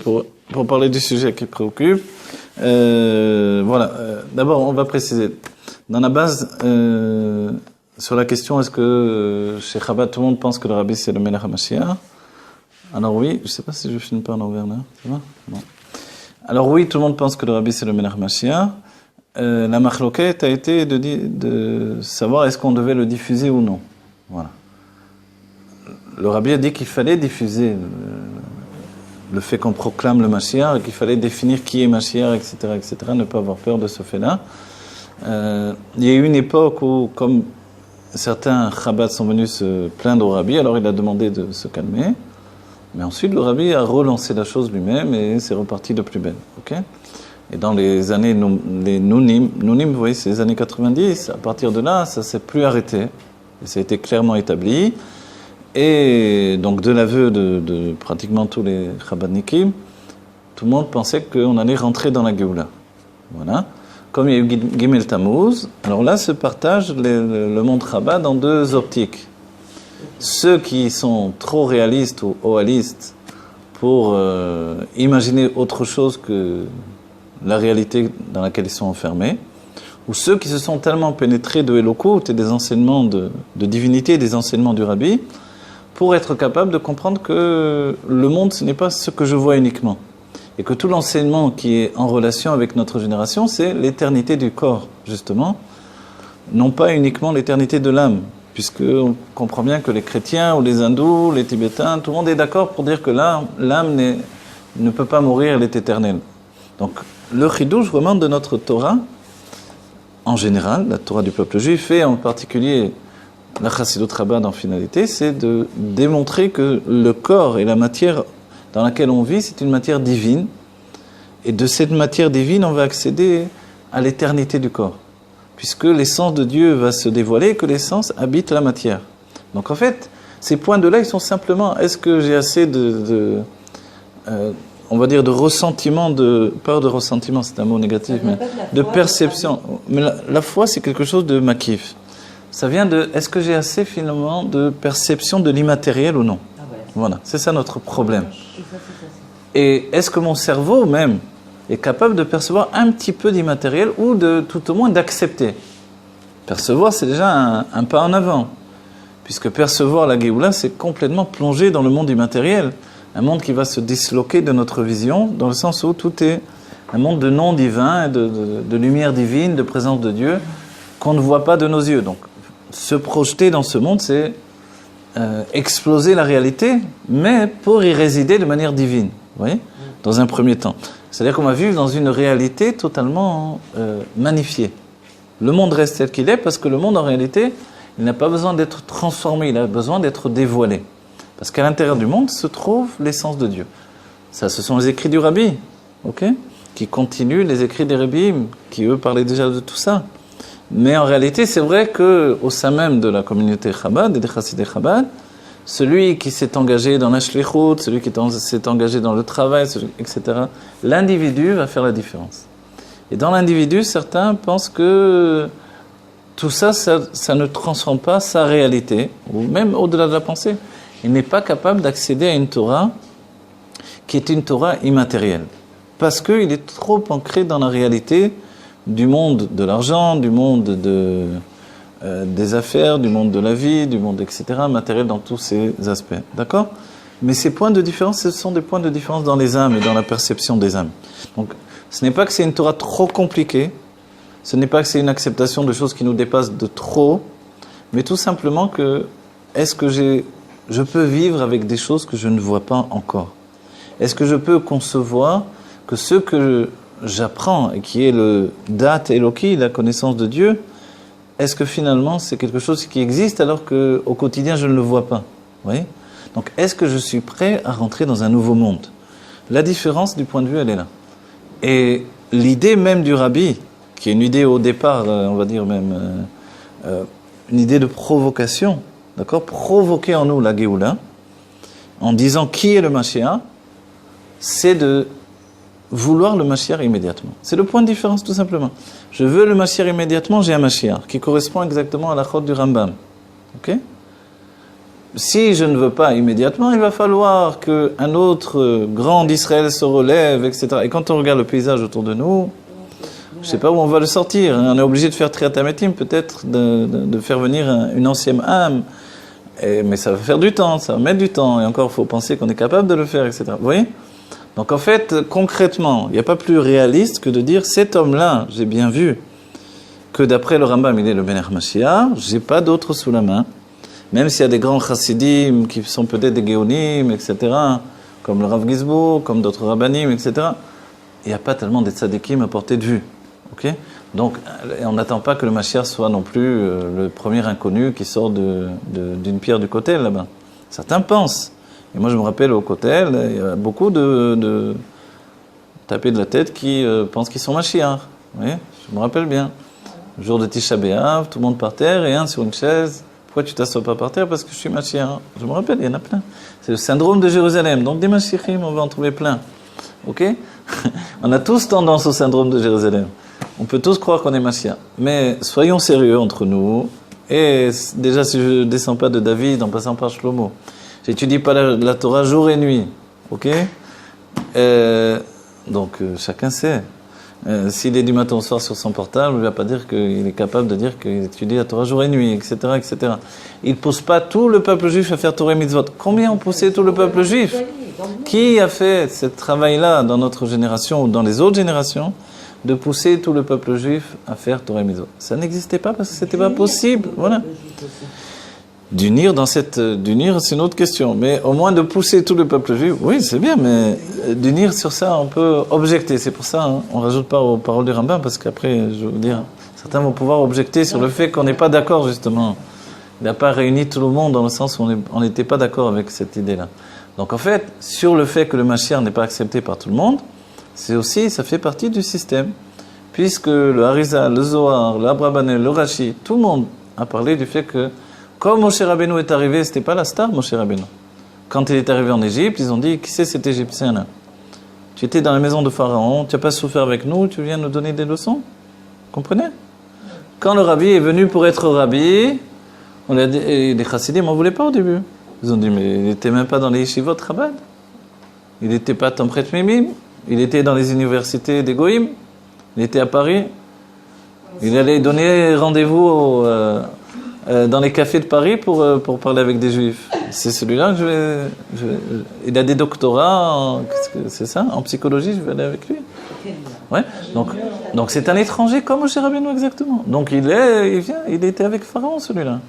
pour parler du sujet qui préoccupe. Voilà. D'abord, on va préciser. Dans la base, sur la question, est-ce que chez Chabad, tout le monde pense que le Rabbi, c'est le Melech HaMashiach? Alors oui, je ne sais pas si je finis pas en envers là. Ça va? Bon. Alors oui, tout le monde pense que le Rabbi, c'est le Melech HaMashiach. La machloket a été de savoir est-ce qu'on devait le diffuser ou non. Voilà. Le Rabbi a dit qu'il fallait diffuser le fait qu'on proclame le Mashiach, et qu'il fallait définir qui est Mashiach, etc., etc., ne pas avoir peur de ce fait-là. Il y a eu une époque où, comme certains Chabad sont venus se plaindre au Rabbi, alors il a demandé de se calmer. Mais ensuite, le Rabbi a relancé la chose lui-même et c'est reparti de plus belle. Okay? Et dans les années, les Nounim, vous voyez, c'est les années 90, à partir de là, ça ne s'est plus arrêté. Et ça a été clairement établi. Et donc, de l'aveu de pratiquement tous les Chabadnikim, tout le monde pensait qu'on allait rentrer dans la Géoula. Voilà. Comme il y a eu Gimel Tammuz, alors là se partage le monde Chabad en deux optiques. Ceux qui sont trop réalistes ou oalistes pour imaginer autre chose que la réalité dans laquelle ils sont enfermés, ou ceux qui se sont tellement pénétrés de Elokut et des enseignements de divinité, des enseignements du Rabbi, pour être capable de comprendre que le monde, ce n'est pas ce que je vois uniquement. Et que tout l'enseignement qui est en relation avec notre génération, c'est l'éternité du corps, justement, non pas uniquement l'éternité de l'âme, puisqu'on comprend bien que les chrétiens ou les hindous, les tibétains, tout le monde est d'accord pour dire que l'âme ne peut pas mourir, elle est éternelle. Donc, le chidouche vraiment de notre Torah, en général, la Torah du peuple juif, et en particulier la Chassidut Chabad en finalité, c'est de démontrer que le corps et la matière dans laquelle on vit, c'est une matière divine. Et de cette matière divine, on va accéder à l'éternité du corps. Puisque l'essence de Dieu va se dévoiler et que l'essence habite la matière. Donc en fait, ces points de là, ils sont simplement, est-ce que j'ai assez on va dire de ressentiment, peur de ressentiment, c'est un mot négatif, mais de perception. Mais la foi, c'est quelque chose de makif. Ça vient de, est-ce que j'ai assez finalement de perception de l'immatériel ou non? Voilà, c'est ça notre problème. Et est-ce que mon cerveau même est capable de percevoir un petit peu d'immatériel ou de tout au moins d'accepter? Percevoir, c'est déjà un pas en avant. Puisque percevoir la Géoula, c'est complètement plonger dans le monde immatériel. Un monde qui va se disloquer de notre vision, dans le sens où tout est un monde de non divin, de lumière divine, de présence de Dieu, qu'on ne voit pas de nos yeux. Donc, se projeter dans ce monde, c'est exploser la réalité, mais pour y résider de manière divine, vous voyez, dans un premier temps. C'est-à-dire qu'on va vivre dans une réalité totalement magnifiée. Le monde reste tel qu'il est parce que le monde, en réalité, il n'a pas besoin d'être transformé, il a besoin d'être dévoilé. Parce qu'à l'intérieur du monde se trouve l'essence de Dieu. Ça, ce sont les écrits du Rabbi, ok, qui continuent les écrits des Rabbim, qui eux parlaient déjà de tout ça. Mais en réalité, c'est vrai qu'au sein même de la communauté Chabad et des Chassidei Chabad, celui qui s'est engagé dans la shlichut, celui qui s'est engagé dans le travail, etc., l'individu va faire la différence. Et dans l'individu, certains pensent que tout ça ne transforme pas sa réalité, ou même au-delà de la pensée. Il n'est pas capable d'accéder à une Torah qui est une Torah immatérielle. Parce qu'il est trop ancré dans la réalité du monde de l'argent, du monde des affaires, du monde de la vie, du monde, etc., matériel dans tous ces aspects. D'accord? Mais ces points de différence, ce sont des points de différence dans les âmes et dans la perception des âmes. Donc, ce n'est pas que c'est une Torah trop compliquée, ce n'est pas que c'est une acceptation de choses qui nous dépassent de trop, mais tout simplement que, est-ce que je peux vivre avec des choses que je ne vois pas encore? Est-ce que je peux concevoir que ce que j'apprends, et qui est le Dat Eloki, la connaissance de Dieu, est-ce que finalement c'est quelque chose qui existe alors qu'au quotidien je ne le vois pas? Vous voyez? Donc est-ce que je suis prêt à rentrer dans un nouveau monde? La différence du point de vue, elle est là. Et l'idée même du Rabbi, qui est une idée au départ, on va dire même, une idée de provocation, d'accord? Provoquer en nous la Géoula, en disant qui est le Mashiach, c'est de vouloir le Mashiach immédiatement. C'est le point de différence tout simplement. Je veux le Mashiach immédiatement, j'ai un Mashiach qui correspond exactement à la chod du Rambam. Ok? si je ne veux pas immédiatement, il va falloir qu'un autre grand d'Israël se relève, etc. Et quand on regarde le paysage autour de nous, je ne sais pas où on va le sortir. On est obligé de faire triatametim, peut-être, de faire venir une ancienne âme. Mais ça va faire du temps, ça va mettre du temps. Et encore, il faut penser qu'on est capable de le faire, etc. Vous voyez? Donc en fait, concrètement, il n'y a pas plus réaliste que de dire, cet homme-là, j'ai bien vu que d'après le Rambam, il est le Ben Mashiach, j'ai pas d'autre sous la main. Même s'il y a des grands chassidim qui sont peut-être des géonim, etc., comme le Rav Gizbo, comme d'autres rabbanim, etc., il n'y a pas tellement des tzadikim à portée de vue. Okay? Donc, on n'attend pas que le Mashiach soit non plus le premier inconnu qui sort d'une pierre du Kotel là-bas. Certains pensent. Et moi, je me rappelle au Kotel, il y a beaucoup de tapés de la tête qui pensent qu'ils sont Mashiach. Vous voyez? Je me rappelle bien. Le jour de Tisha B'Av, tout le monde par terre et un sur une chaise. Pourquoi tu t'assois pas par terre? Parce que je suis Mashiach. Je me rappelle, il y en a plein. C'est le syndrome de Jérusalem. Donc des Mashiachim, on va en trouver plein. Ok? On a tous tendance au syndrome de Jérusalem. On peut tous croire qu'on est Mashiach. Mais soyons sérieux entre nous. Et déjà, si je ne descends pas de David en passant par Shlomo, j'étudie pas la Torah jour et nuit. Ok? Donc chacun sait. S'il est du matin au soir sur son portable, il ne va pas dire qu'il est capable de dire qu'il étudie la Torah jour et nuit, etc., etc. Il ne pousse pas tout le peuple juif à faire Torah et mitzvot. Combien ont poussé tout le peuple juif? Qui a fait ce travail-là dans notre génération ou dans les autres générations de pousser tout le peuple juif à faire Torah et mitzvot? Ça n'existait pas parce que ce n'était pas possible. Voilà. D'unir, c'est une autre question. Mais au moins de pousser tout le peuple juif, oui, c'est bien, mais d'unir sur ça, on peut objecter. C'est pour ça, on ne rajoute pas aux paroles du Rambam, parce qu'après, je vais vous dire, certains vont pouvoir objecter sur le fait qu'on n'est pas d'accord, justement. Il n'a pas réuni tout le monde dans le sens où on n'était pas d'accord avec cette idée-là. Donc en fait, sur le fait que le Mashiach n'est pas accepté par tout le monde, ça fait partie du système. Puisque le Harizal, le Zohar, l'Abrabanel, le Rashi, tout le monde a parlé du fait que quand Moshe Rabbeinu est arrivé, c'était pas la star, Moshe Rabbeinu. Quand il est arrivé en Égypte, ils ont dit, qui c'est cet Égyptien-là? Tu étais dans la maison de Pharaon, tu n'as pas souffert avec nous, tu viens nous donner des leçons? Comprenez? Quand le rabbi est venu pour être rabbi, on a dit, et les chassidim n'en voulaient pas au début. Ils ont dit, mais il n'était même pas dans les yeshivot Chabad. Il n'était pas Tomret Mimim. Il était dans les universités des Goïm. Il était à Paris. Il allait donner rendez-vous dans les cafés de Paris pour parler avec des juifs. C'est celui-là que il a des doctorats, c'est ça, en psychologie, je vais aller avec lui. Ouais. Donc c'est un étranger comme Moshe Rabbeinu exactement. Donc il était avec Pharaon celui-là.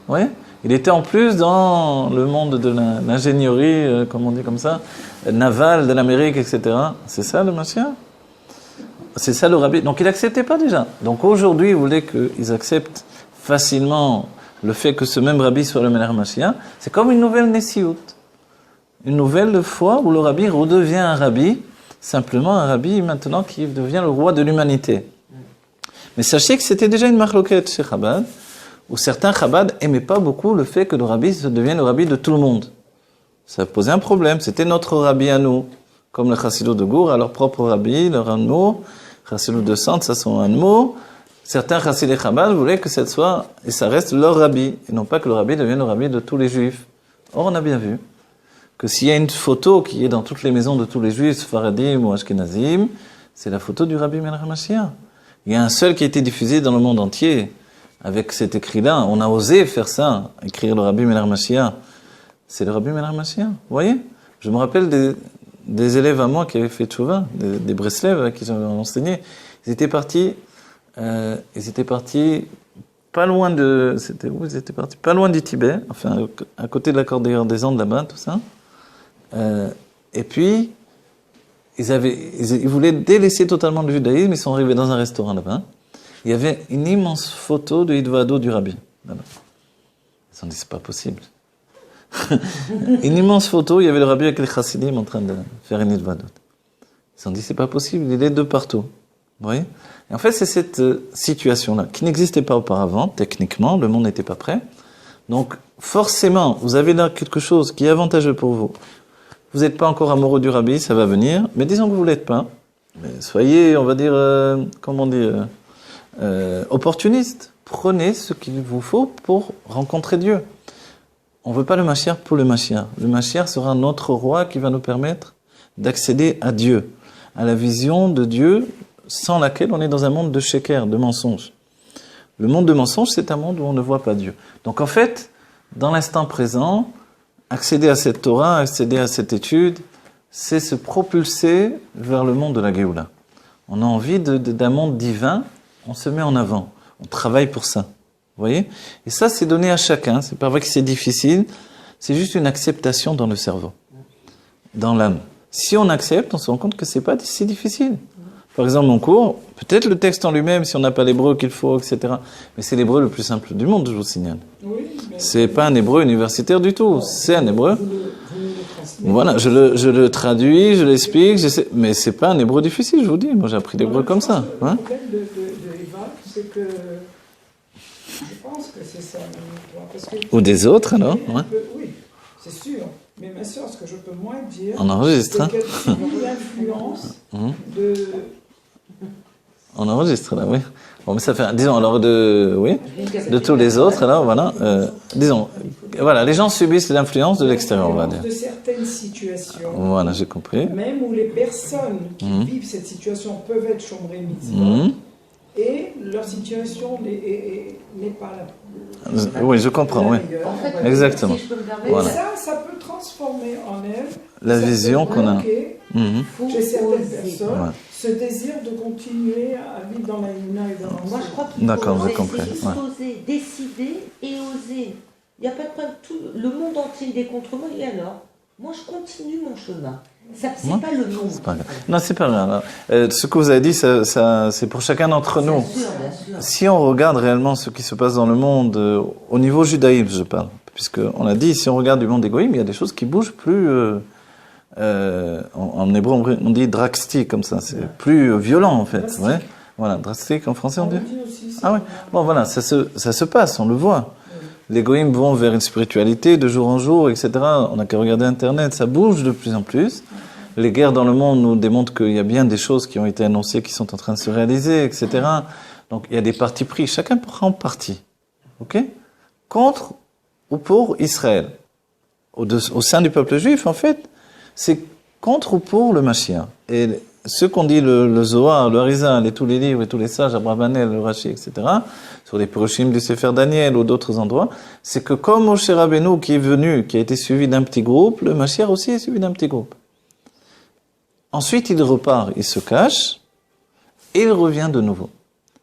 Ouais. Il était en plus dans le monde de l'ingénierie, comme on dit comme ça, navale de l'Amérique, etc. C'est ça le Mashiach? C'est ça le rabbi. Donc il n'acceptait pas déjà. Donc aujourd'hui, vous voulez qu'ils acceptent facilement le fait que ce même rabbi soit le Melech Mashiach. C'est comme une nouvelle Nessiout. Une nouvelle fois où le rabbi redevient un rabbi, simplement un rabbi maintenant qui devient le roi de l'humanité. Mais sachez que c'était déjà une marloquette chez Chabad, où certains Chabad n'aimaient pas beaucoup le fait que le rabbi devienne le rabbi de tout le monde. Ça posait un problème. C'était notre rabbi à nous. Comme le Chassidut de Gour, à leur propre rabbi, leur Anmo, Chassidut de Sante, ça sont Anmo. Certains Chassidés Chabad voulaient que ça soit, et ça reste leur rabbi, et non pas que le rabbi devienne le rabbi de tous les juifs. Or, on a bien vu que s'il y a une photo qui est dans toutes les maisons de tous les juifs, Faradim ou Ashkenazim, c'est la photo du rabbi Melech Mashiach. Il y a un seul qui a été diffusé dans le monde entier, avec cet écrit-là. On a osé faire ça, écrire le rabbi Melech Mashiach. C'est le rabbi Melech Mashiach. Vous voyez? Je me rappelle des élèves à moi qui avaient fait tchouva, des Breslev à qui j'avais enseigné. Ils étaient partis pas loin pas loin du Tibet, enfin à côté de la cordillère des Andes là-bas, tout ça. Et puis ils voulaient délaisser totalement le judaïsme. Ils sont arrivés dans un restaurant là-bas. Il y avait une immense photo de Hidvado du rabbi là-bas. Ils se sont dit c'est pas possible. Une immense photo, il y avait le rabbi avec les chassidim en train de faire une Hidvadot. Ils se sont dit c'est pas possible, il est de partout. Vous voyez? Et en fait, c'est cette situation-là qui n'existait pas auparavant, techniquement, le monde n'était pas prêt. Donc, forcément, vous avez là quelque chose qui est avantageux pour vous. Vous n'êtes pas encore amoureux du rabbi, ça va venir, mais disons que vous ne l'êtes pas. Mais soyez, on va dire, opportuniste. Prenez ce qu'il vous faut pour rencontrer Dieu. on ne veut pas le Mashiach pour le Mashiach. Le Mashiach sera notre roi qui va nous permettre d'accéder à Dieu, à la vision de Dieu sans laquelle on est dans un monde de sheker, de mensonges. Le monde de mensonges, c'est un monde où on ne voit pas Dieu. Donc en fait, dans l'instant présent, accéder à cette Torah, accéder à cette étude, c'est se propulser vers le monde de la Géoula. On a envie d'un monde divin, on se met en avant, on travaille pour ça. Vous voyez? Et ça, c'est donné à chacun. C'est pas vrai que c'est difficile, c'est juste une acceptation dans le cerveau, dans l'âme. Si on accepte, on se rend compte que c'est pas si difficile. Par exemple, mon cours, peut-être le texte en lui-même, si on n'a pas l'hébreu qu'il faut, etc. Mais c'est l'hébreu le plus simple du monde, je vous signale. Oui, c'est pas un hébreu universitaire du tout, c'est un hébreu. Voilà, je le traduis, je l'explique, mais c'est pas un hébreu difficile, je vous dis. Moi, j'ai appris l'hébreu comme ça. Le problème de Eva, c'est que je pense que c'est ça. Parce que ou des autres, alors ouais. Oui, c'est sûr. Mais ma soeur, ce que je peux moins dire, on enregistre, c'est qu'il y a l'influence de... On enregistre, là, oui. Bon, mais ça fait, disons, alors de tous les autres, alors, voilà, disons, voilà, les gens subissent l'influence de l'extérieur, on va dire. De certaines situations. Voilà, j'ai compris. Même où les personnes qui vivent cette situation peuvent être chomré mitzvah, et leur situation n'est pas la oui, je comprends, oui. En fait, exactement. Si et voilà. Ça peut transformer en elle la vision qu'on a. Chez certaines personnes, ce désir de continuer à vivre dans la Yuna et dans l'ensemble. Moi, je crois qu'il faut oser, décider et oser. Il n'y a pas de problème. Tout le monde entier il est contre moi, et alors moi, je continue mon chemin. Ça, c'est pas le monde. C'est pas grave. Non, c'est pas grave. Ce que vous avez dit, c'est pour chacun d'entre nous. Bien sûr. Si on regarde réellement ce qui se passe dans le monde, au niveau judaïque, je parle, puisqu'on a dit, si on regarde du monde égoïme, il y a des choses qui bougent plus... en hébreu, on dit drastique, comme ça. C'est plus violent, en fait. Ouais. Voilà, drastique, en français, on dit ah ouais. Bon, voilà, ça se passe, on le voit. Les goïms vont vers une spiritualité de jour en jour, etc. On n'a qu'à regarder Internet, ça bouge de plus en plus. Les guerres dans le monde nous démontrent qu'il y a bien des choses qui ont été annoncées, qui sont en train de se réaliser, etc. Donc il y a des partis pris, chacun prend parti. Ok? Contre ou pour Israël. Au sein du peuple juif, en fait, c'est contre ou pour le Mashiach. Et ce qu'on dit le Zohar, le Harizal, et tous les livres, et tous les sages, Abravanel, le Rashi, etc., sur les Purushim du Sefer Daniel ou d'autres endroits, c'est que comme Moshe Rabbeinu qui est venu, qui a été suivi d'un petit groupe, le Mashiach aussi est suivi d'un petit groupe. Ensuite, il repart, il se cache, et il revient de nouveau.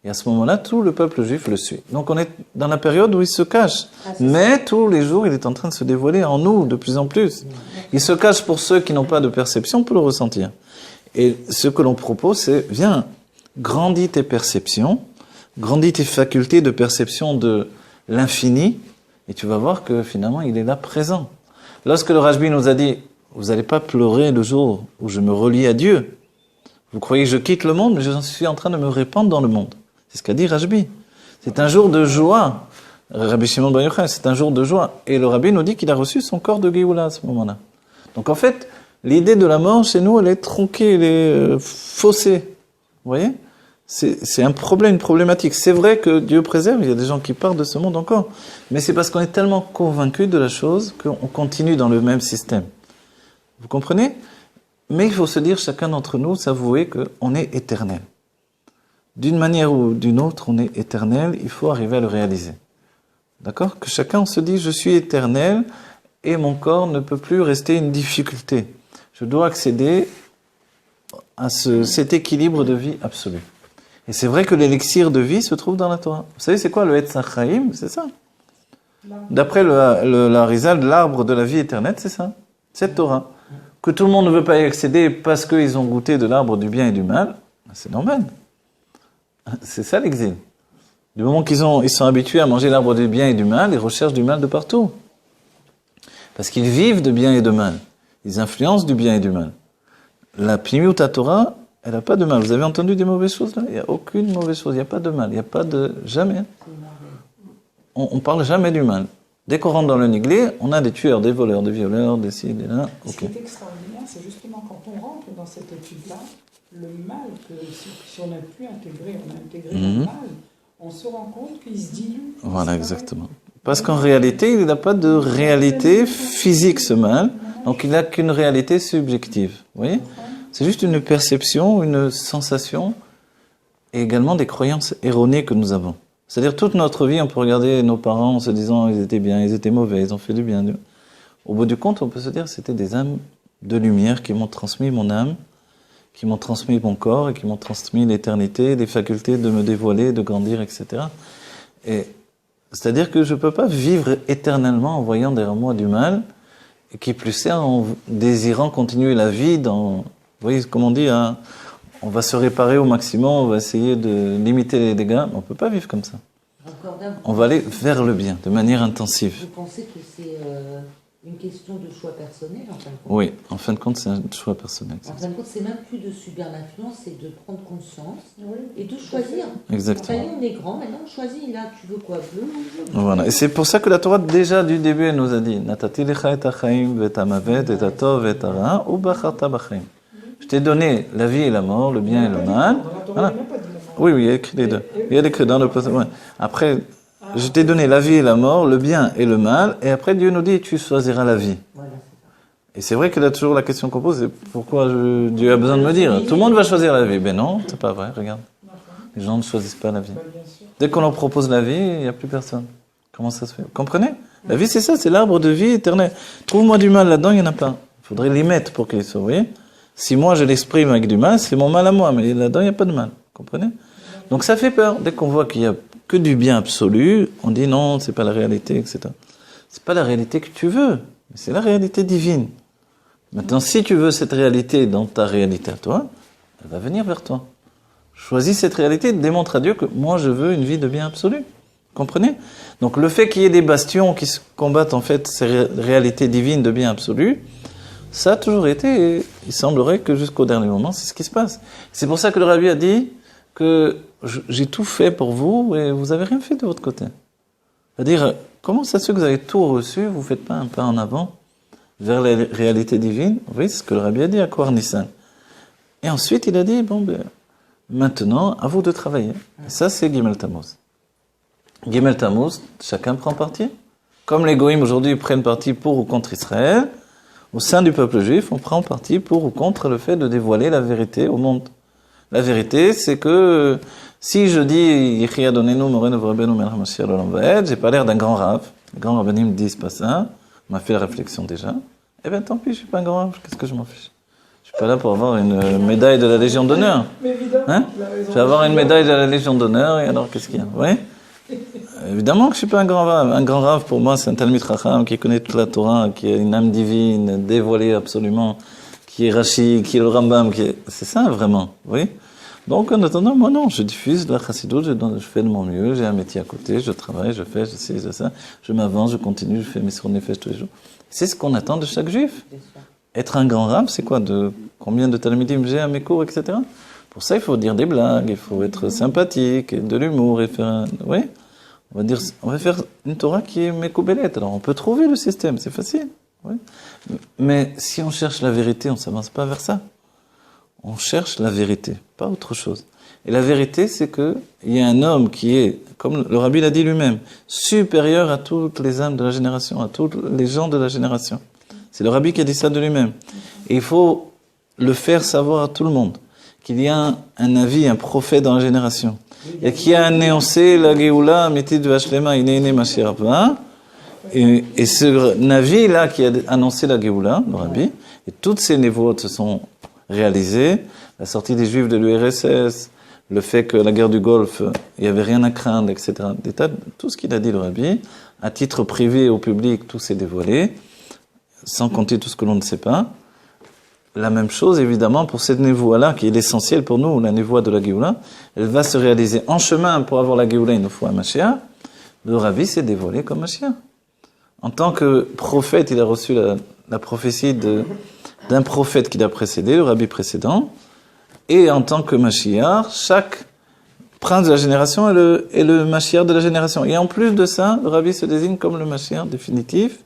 Et à ce moment-là, tout le peuple juif le suit. Donc on est dans la période où il se cache. Mais tous les jours, il est en train de se dévoiler en nous, de plus en plus. Il se cache pour ceux qui n'ont pas de perception pour le ressentir. Et ce que l'on propose, c'est, viens, grandis tes perceptions, grandis tes facultés de perception de l'infini, et tu vas voir que finalement, il est là présent. Lorsque le Rajbi nous a dit, vous n'allez pas pleurer le jour où je me relie à Dieu. Vous croyez que je quitte le monde, mais je suis en train de me répandre dans le monde. C'est ce qu'a dit Rajbi. C'est un jour de joie. Rabbi Shimon Bar Yochai, c'est un jour de joie. Et le Rabbi nous dit qu'il a reçu son corps de Géoula à ce moment-là. Donc en fait, l'idée de la mort chez nous, elle est tronquée, elle est faussée. Vous voyez ? C'est un problème, une problématique. C'est vrai que Dieu préserve, il y a des gens qui partent de ce monde encore. Mais c'est parce qu'on est tellement convaincus de la chose qu'on continue dans le même système. Vous comprenez ? Mais il faut se dire, chacun d'entre nous, s'avouer qu'on est éternel. D'une manière ou d'une autre, on est éternel, il faut arriver à le réaliser. D'accord ? Que chacun se dit, je suis éternel et mon corps ne peut plus rester une difficulté. Je dois accéder à cet équilibre de vie absolu. Et c'est vrai que l'élixir de vie se trouve dans la Torah. Vous savez, c'est quoi le Etz HaChaim ? C'est ça. D'après l'Arizal, l'arbre de la vie éternelle, c'est ça. Cette Torah. Que tout le monde ne veut pas y accéder parce qu'ils ont goûté de l'arbre du bien et du mal, c'est normal. C'est ça l'exil. Du moment qu'ils sont habitués à manger l'arbre du bien et du mal, ils recherchent du mal de partout. Parce qu'ils vivent de bien et de mal. Ils influencent du bien et du mal. La Pnimiut Torah, elle n'a pas de mal. Vous avez entendu des mauvaises choses là ? Il n'y a aucune mauvaise chose. Il n'y a pas de mal. Il n'y a pas de... Jamais. On parle jamais du mal. Dès qu'on rentre dans le niglé, on a des tueurs, des voleurs, des violeurs, des ci, des là. Ce qui est extraordinaire, c'est justement quand on rentre dans cette étude-là, le mal que si on a pu intégrer, on a intégré le mal, on se rend compte qu'il se dilue. Voilà, exactement. Parce qu'en réalité, il n'a pas de réalité physique, ce mal. Donc, il n'a qu'une réalité subjective. Vous voyez? C'est juste une perception, une sensation, et également des croyances erronées que nous avons. C'est-à-dire, toute notre vie, on peut regarder nos parents en se disant, ils étaient bien, ils étaient mauvais, ils ont fait du bien. Au bout du compte, on peut se dire, c'était des âmes de lumière qui m'ont transmis mon âme, qui m'ont transmis mon corps, et qui m'ont transmis l'éternité, les facultés de me dévoiler, de grandir, etc. Et c'est-à-dire que je ne peux pas vivre éternellement en voyant derrière moi du mal, et qui plus est en désirant continuer la vie dans... Vous voyez, comme on dit, hein, on va se réparer au maximum, on va essayer de limiter les dégâts, mais on ne peut pas vivre comme ça. On va aller vers le bien, de manière intensive. Vous pensez que c'est une question de choix personnel, en fin de compte? Oui, en fin de compte, c'est un choix personnel. En fin de compte, c'est même plus de subir l'influence, c'est de prendre conscience et de choisir. Exactement. Enfin, on est grand, maintenant on choisit, là, tu veux quoi, bleu ou jaune? Voilà, et c'est pour ça que la Torah, déjà du début, elle nous a dit Natati lecha et hachaim ve'et hamavet et hatov ve'et hara ubacharta b'chaim. Je t'ai donné la vie et la mort, le bien et le mal. Voilà. Oui, il y a écrit les deux. Il y a écrit dans le passage. Ouais. Après, je t'ai donné la vie et la mort, le bien et le mal, et après Dieu nous dit tu choisiras la vie. Voilà, et c'est vrai qu'il y a toujours la question qu'on pose, c'est pourquoi Dieu a besoin de me dire tout le monde va choisir la vie. Ben non, c'est pas vrai, regarde. Les gens ne choisissent pas la vie. Dès qu'on leur propose la vie, il n'y a plus personne. Comment ça se fait? Vous comprenez? La vie, c'est ça, c'est l'arbre de vie éternel. Trouve-moi du mal là-dedans, il n'y en a pas. Il faudrait l'y mettre pour qu'il soit, vous voyez? Si moi je l'exprime avec du mal, c'est mon mal à moi, mais là-dedans, il n'y a pas de mal. Vous comprenez? Donc ça fait peur. Dès qu'on voit qu'il n'y a que du bien absolu, on dit non, c'est pas la réalité, etc. C'est pas la réalité que tu veux, mais c'est la réalité divine. Maintenant, si tu veux cette réalité dans ta réalité à toi, elle va venir vers toi. Choisis cette réalité, démontre à Dieu que moi je veux une vie de bien absolu. Comprenez? Donc le fait qu'il y ait des bastions qui se combattent en fait ces réalités divines de bien absolu, ça a toujours été, et il semblerait que jusqu'au dernier moment, c'est ce qui se passe. C'est pour ça que le Rabbi a dit que j'ai tout fait pour vous et vous avez rien fait de votre côté. C'est-à-dire, comment ça se fait que vous avez tout reçu, vous ne faites pas un pas en avant vers les réalités divines? Vous voyez, c'est ce que le Rabbi a dit à Kouar Nissan. Et ensuite, il a dit, bon, ben, maintenant, à vous de travailler. Et ça, c'est Gimel Tammuz. Gimel Tammuz, chacun prend parti. Comme les Goïms aujourd'hui prennent parti pour ou contre Israël, au sein du peuple juif, on prend parti pour ou contre le fait de dévoiler la vérité au monde. La vérité, c'est que si je dis Yechia Donenu Morenu V'Rabbeinu Melech HaMashiach L'Olam Va'ed, j'ai pas l'air d'un grand rave. Les grands rabbinim disent pas ça. On m'a fait la réflexion déjà. Eh bien, tant pis, je suis pas un grand rave. Qu'est-ce que je m'en fiche? Je suis pas là pour avoir une médaille de la Légion d'honneur. Mais évidemment, hein? Je vais avoir une médaille de la Légion d'honneur et alors qu'est-ce qu'il y a? Oui. Évidemment que je suis pas un grand rave. Un grand rave, pour moi, c'est un Talmid Chacham qui connaît toute la Torah, qui a une âme divine, dévoilée absolument, qui est Rashi, qui est le Rambam, c'est ça vraiment, oui. Donc en attendant, moi non, je diffuse la Chassidut, je fais de mon mieux, j'ai un métier à côté, je travaille, je fais, je sais, ça, je m'avance, je continue, je fais mes sournefesh tous les jours. C'est ce qu'on attend de chaque juif. Être un grand rave, c'est quoi? De combien de talmidim j'ai à mes cours, etc. Pour ça, il faut dire des blagues, il faut être sympathique, et de l'humour, et faire oui. On va faire une Torah qui est Mekoubelette. Alors, on peut trouver le système, c'est facile. Oui. Mais si on cherche la vérité, on ne s'avance pas vers ça. On cherche la vérité, pas autre chose. Et la vérité, c'est qu'il y a un homme qui est, comme le Rabbi l'a dit lui-même, supérieur à toutes les âmes de la génération, à tous les gens de la génération. C'est le Rabbi qui a dit ça de lui-même. Et il faut le faire savoir à tout le monde, qu'il y a un avis, un prophète dans la génération. Et qui a annoncé la Géoula, Métit de Vashlema, Inéné Mashiach. Et ce Navi-là qui a annoncé la Géoula, le Rabbi, et toutes ces névotes se sont réalisées, la sortie des Juifs de l'URSS, le fait que la guerre du Golfe, il n'y avait rien à craindre, etc. Tout ce qu'il a dit le Rabbi, à titre privé au public, tout s'est dévoilé, sans compter tout ce que l'on ne sait pas. La même chose, évidemment, pour cette névoie-là, qui est l'essentiel pour nous, la névoie de la Géoula, elle va se réaliser en chemin pour avoir la Géoula, il nous faut un Mashiach. Le Rabbi s'est dévoilé comme Mashiach. En tant que prophète, il a reçu la prophétie d'un prophète qui l'a précédé, le Rabbi précédent. Et en tant que Mashiach, chaque prince de la génération est le Mashiach de la génération. Et en plus de ça, le Rabbi se désigne comme le Mashiach définitif,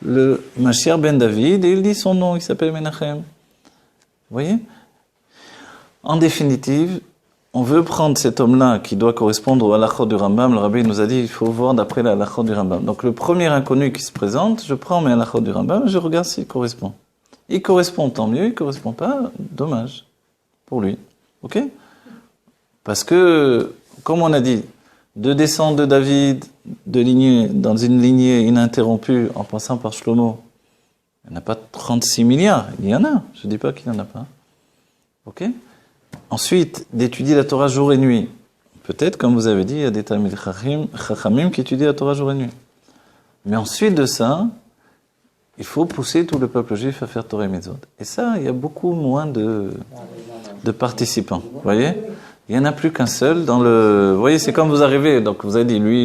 le Mashiach ben David, et il dit son nom, il s'appelle Menachem. Vous voyez? En définitive, on veut prendre cet homme-là qui doit correspondre au halachot du Rambam. Le rabbi nous a dit il faut voir d'après le halachot du Rambam. Donc le premier inconnu qui se présente, je prends mes halachot du Rambam et je regarde s'il correspond. Il correspond, tant mieux. Il correspond pas, dommage pour lui. Ok? Parce que, comme on a dit, de descendre de David, dans une lignée ininterrompue, en passant par Shlomo, il n'y en a pas 36 milliards. Il y en a. Je ne dis pas qu'il n'y en a pas. Ok? Ensuite, d'étudier la Torah jour et nuit. Peut-être, comme vous avez dit, il y a des Talmid Chachamim qui étudient la Torah jour et nuit. Mais ensuite de ça, il faut pousser tout le peuple juif à faire Torah et Mitzvot. Et ça, il y a beaucoup moins de participants. Vous voyez? Il n'y en a plus qu'un seul dans le... Vous voyez, c'est comme vous arrivez, donc vous avez dit lui,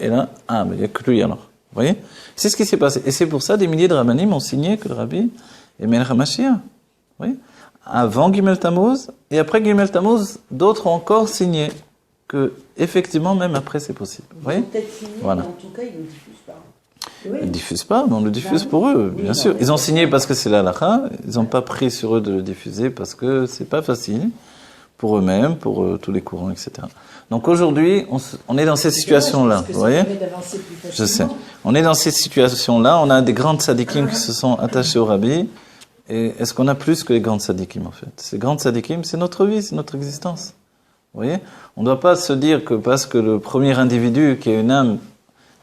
et là, mais il n'y a que lui alors. Vous voyez? C'est ce qui s'est passé. Et c'est pour ça, des milliers de rabbanim ont signé que le rabbi est Melech HaMashiach. Vous voyez? Avant Gimel Tammuz, et après Gimel Tammuz, d'autres ont encore signé que, effectivement, même après, c'est possible. Vous voyez? Peut-être signé, voilà. Mais en tout cas, ils ne le diffusent pas. Oui. Ils ne diffusent pas, mais on le diffuse pour eux, bien sûr. Ils ont signé parce que c'est la halakha, ils n'ont pas pris sur eux de le diffuser parce que c'est pas facile pour eux-mêmes, pour tous les courants, etc. Donc aujourd'hui, on est dans cette situation-là, vous voyez? Je sais. On est dans cette situation-là, on a des grandes tzadikim qui se sont attachés au rabbi, et est-ce qu'on a plus que les grandes tzadikim en fait? Ces grandes tzadikim, c'est notre vie, c'est notre existence. Vous voyez? On ne doit pas se dire que parce que le premier individu qui a une âme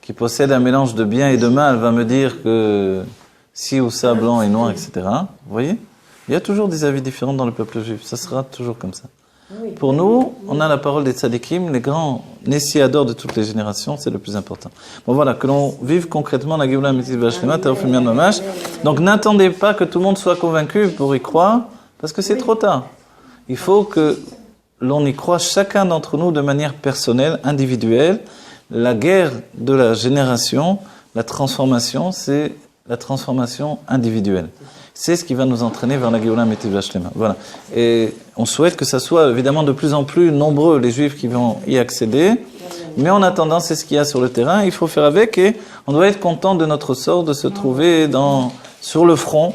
qui possède un mélange de bien et de mal va me dire que ci ou ça, blanc et noir, etc. Vous voyez? Il y a toujours des avis différents dans le peuple juif, ça sera toujours comme ça. Pour nous, on a la parole des tzadikim, les grands nessiadors de toutes les générations, c'est le plus important. Bon voilà, que l'on vive concrètement la Géoula Amitית V'Ashlema, Terufim Yad Mamash. Donc n'attendez pas que tout le monde soit convaincu pour y croire, parce que c'est trop tard. Il faut que l'on y croit chacun d'entre nous de manière personnelle, individuelle. La guerre de la génération, la transformation, c'est la transformation individuelle. C'est ce qui va nous entraîner vers la Géoula Amitית V'Ashlema. Voilà. Et on souhaite que ça soit évidemment de plus en plus nombreux les Juifs qui vont y accéder. Mais en attendant, c'est ce qu'il y a sur le terrain. Il faut faire avec et on doit être content de notre sort, de se trouver sur le front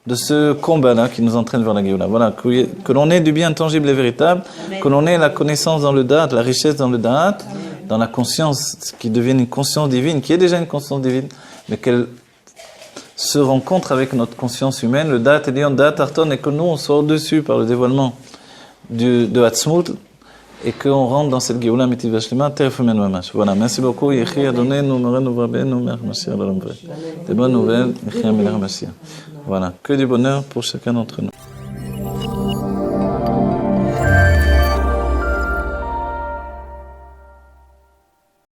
de ce combat-là qui nous entraîne vers la Géoula. Voilà. Que l'on ait du bien tangible et véritable, que l'on ait la connaissance dans le Da'at, la richesse dans le Da'at, dans la conscience qui devienne une conscience divine, qui est déjà une conscience divine, mais qu'elle se rencontre avec notre conscience humaine, le Da'at Elyon, Da'at Arton, et que nous on soit au-dessus par le dévoilement de Hatzmut, et qu'on rentre dans cette Géoula Amitית V'Ashlema, Terufim Yad Mamash. Voilà, merci beaucoup. Yechi Adonenu, Morenu Rabbeinu, Melech HaMashiach L'Olam Vrai. Des bonnes nouvelles, Yechi Melech HaMashiach. Voilà, que du bonheur pour chacun d'entre nous.